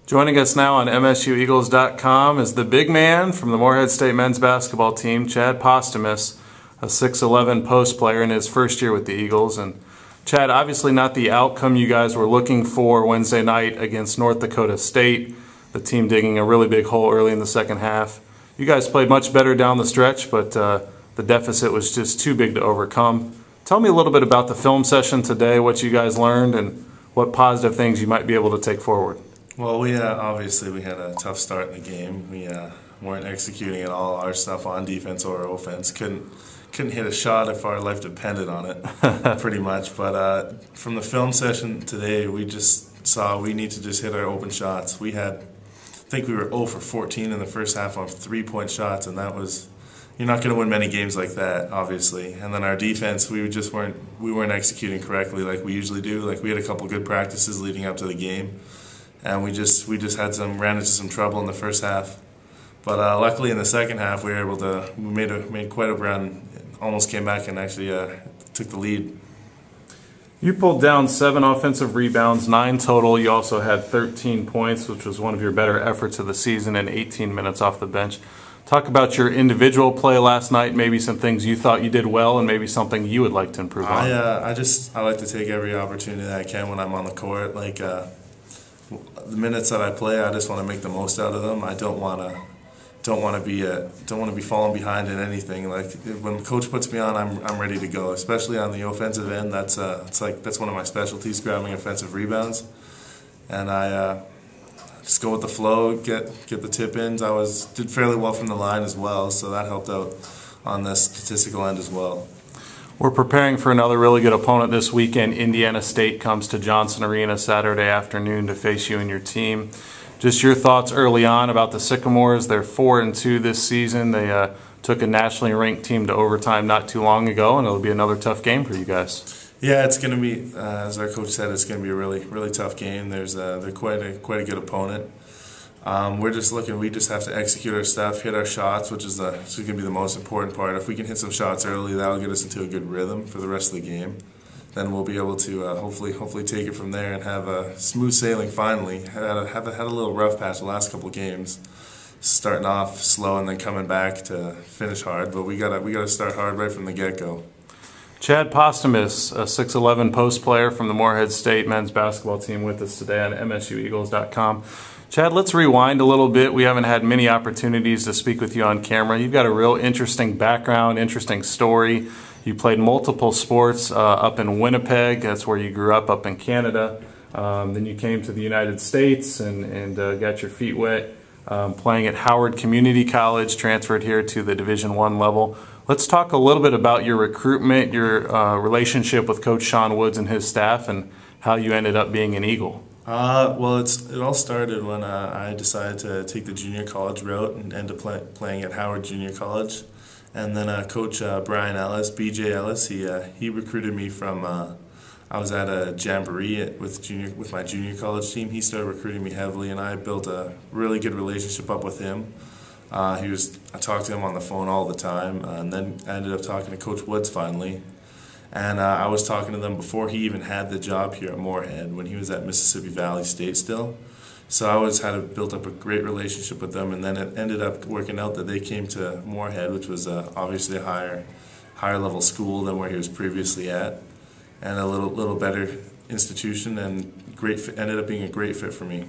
Joining us now on MSUEagles.com is the big man from the Morehead State men's basketball team, Chad Posthumus, a 6'11" post player in his first year with the Eagles. And Chad, obviously not the outcome you guys were looking for Wednesday night against North Dakota State, the team digging a really big hole early in the second half. You guys played much better down the stretch, but the deficit was just too big to overcome. Tell me a little bit about the film session today, what you guys learned, and what positive things you might be able to take forward. Well, obviously we had a tough start in the game. We weren't executing at all our stuff on defense or offense. Couldn't hit a shot if our life depended on it, pretty much. But from the film session today, we just saw we need to just hit our open shots. I think we were 0 for 14 in the first half on 3-point shots, and that was, you're not going to win many games like that, obviously. And then our defense, we weren't executing correctly like we usually do. Like, we had a couple good practices leading up to the game, and we just ran into some trouble in the first half. But luckily in the second half we made quite a run, almost came back and actually took the lead. You pulled down 7 offensive rebounds, 9 total. You also had 13 points, which was one of your better efforts of the season, and 18 minutes off the bench. Talk about your individual play last night, maybe some things you thought you did well and maybe something you would like to improve on. I like to take every opportunity that I can when I'm on the court. Like, the minutes that I play, I just want to make the most out of them. I don't want to be falling behind in anything. Like, when the coach puts me on, I'm ready to go. Especially on the offensive end, that's one of my specialties, grabbing offensive rebounds, and I just go with the flow, get the tip ins. Did fairly well from the line as well, so that helped out on the statistical end as well. We're preparing for another really good opponent this weekend. Indiana State comes to Johnson Arena Saturday afternoon to face you and your team. Just your thoughts early on about the Sycamores. They're 4-2 this season. They took a nationally ranked team to overtime not too long ago, and it'll be another tough game for you guys. Yeah, it's going to be, as our coach said, it's going to be a really tough game. They're quite a good opponent. We just have to execute our stuff, hit our shots, which is going to be the most important part. If we can hit some shots early, that'll get us into a good rhythm for the rest of the game. Then we'll be able to hopefully take it from there and have a smooth sailing finally. Had a little rough patch the last couple of games, starting off slow and then coming back to finish hard. But we gotta start hard right from the get-go. Chad Posthumus, a 6'11" post player from the Morehead State men's basketball team, with us today on MSUEagles.com. Chad, let's rewind a little bit. We haven't had many opportunities to speak with you on camera. You've got a real interesting background, interesting story. You played multiple sports up in Winnipeg. That's where you grew up in Canada. Then you came to the United States and got your feet wet playing at Howard Community College, transferred here to the Division I level. Let's talk a little bit about your recruitment, your relationship with Coach Sean Woods and his staff, and how you ended up being an Eagle. Well, it all started when I decided to take the junior college route and end up playing at Howard Junior College. And then Coach Brian Ellis, BJ Ellis, he recruited me from, I was at a jamboree with my junior college team. He started recruiting me heavily, and I built a really good relationship up with him. I talked to him on the phone all the time, and then I ended up talking to Coach Woods finally. And I was talking to them before he even had the job here at Morehead, when he was at Mississippi Valley State still. So I had built up a great relationship with them, and then it ended up working out that they came to Morehead, which was obviously a higher level school than where he was previously at, and a little better institution, and ended up being a great fit for me.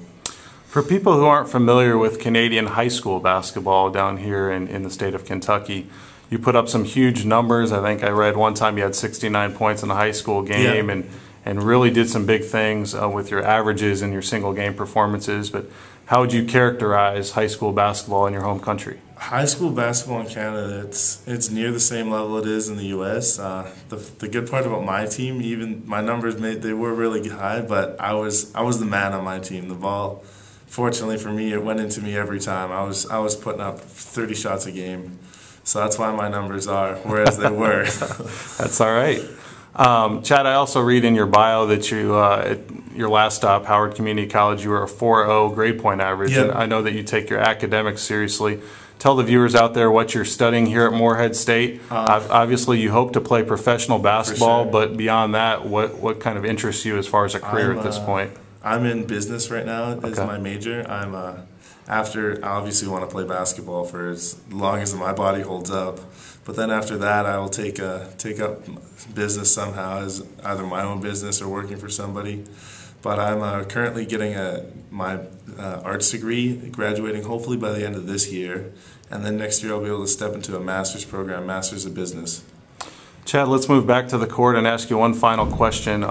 For people who aren't familiar with Canadian high school basketball down here in the state of Kentucky, you put up some huge numbers. I think I read one time you had 69 points in a high school game, yeah, and really did some big things with your averages and your single game performances. But how would you characterize high school basketball in your home country? High school basketball in Canada, it's near the same level it is in the U.S. The good part about my team, even my numbers they were really high, but I was the man on my team. The ball, fortunately for me, it went into me every time. I was putting up 30 shots a game, so that's why my numbers are whereas they were. That's all right. Chad, I also read in your bio that you, at your last stop, Howard Community College, you were a 4.0 grade point average. Yep. And I know that you take your academics seriously. Tell the viewers out there what you're studying here at Morehead State. Obviously, you hope to play professional basketball, sure, but beyond that, what kind of interests you as far as a career at this point? I'm in business right now. Is Okay. my major. I obviously want to play basketball for as long as my body holds up, but then after that I will take up business somehow, as either my own business or working for somebody. But I'm currently getting my arts degree, graduating hopefully by the end of this year, and then next year I'll be able to step into a master's program, Master's of Business. Chad, let's move back to the court and ask you one final question.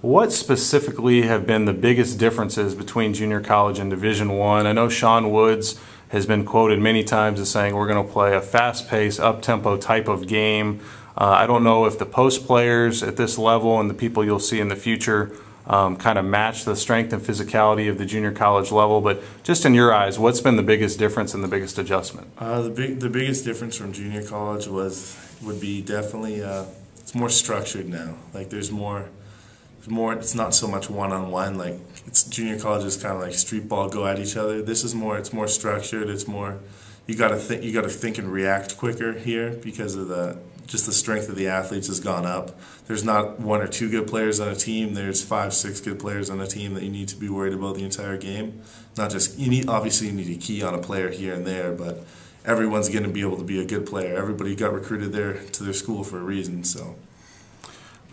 What specifically have been the biggest differences between junior college and Division I? I know Sean Woods has been quoted many times as saying we're going to play a fast-paced, up-tempo type of game. I don't know if the post players at this level and the people you'll see in the future kind of match the strength and physicality of the junior college level, but just in your eyes, what's been the biggest difference and the biggest adjustment? The biggest difference from junior college would be definitely it's more structured now. Like there's more. It's not so much one-on-one. Like junior college is kind of like street ball, go at each other. This is more. It's more structured. It's more. You got to think. You got to think and react quicker here because of the strength of the athletes has gone up. There's not one or two good players on a team. There's 5, 6 good players on a team that you need to be worried about the entire game. Not just obviously you need to key on a player here and there, but everyone's going to be able to be a good player. Everybody got recruited there to their school for a reason. So.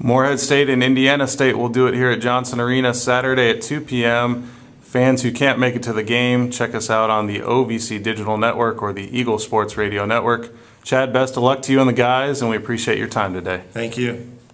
Morehead State and Indiana State will do it here at Johnson Arena Saturday at 2 p.m. Fans who can't make it to the game, check us out on the OVC Digital Network or the Eagle Sports Radio Network. Chad, best of luck to you and the guys, and we appreciate your time today. Thank you.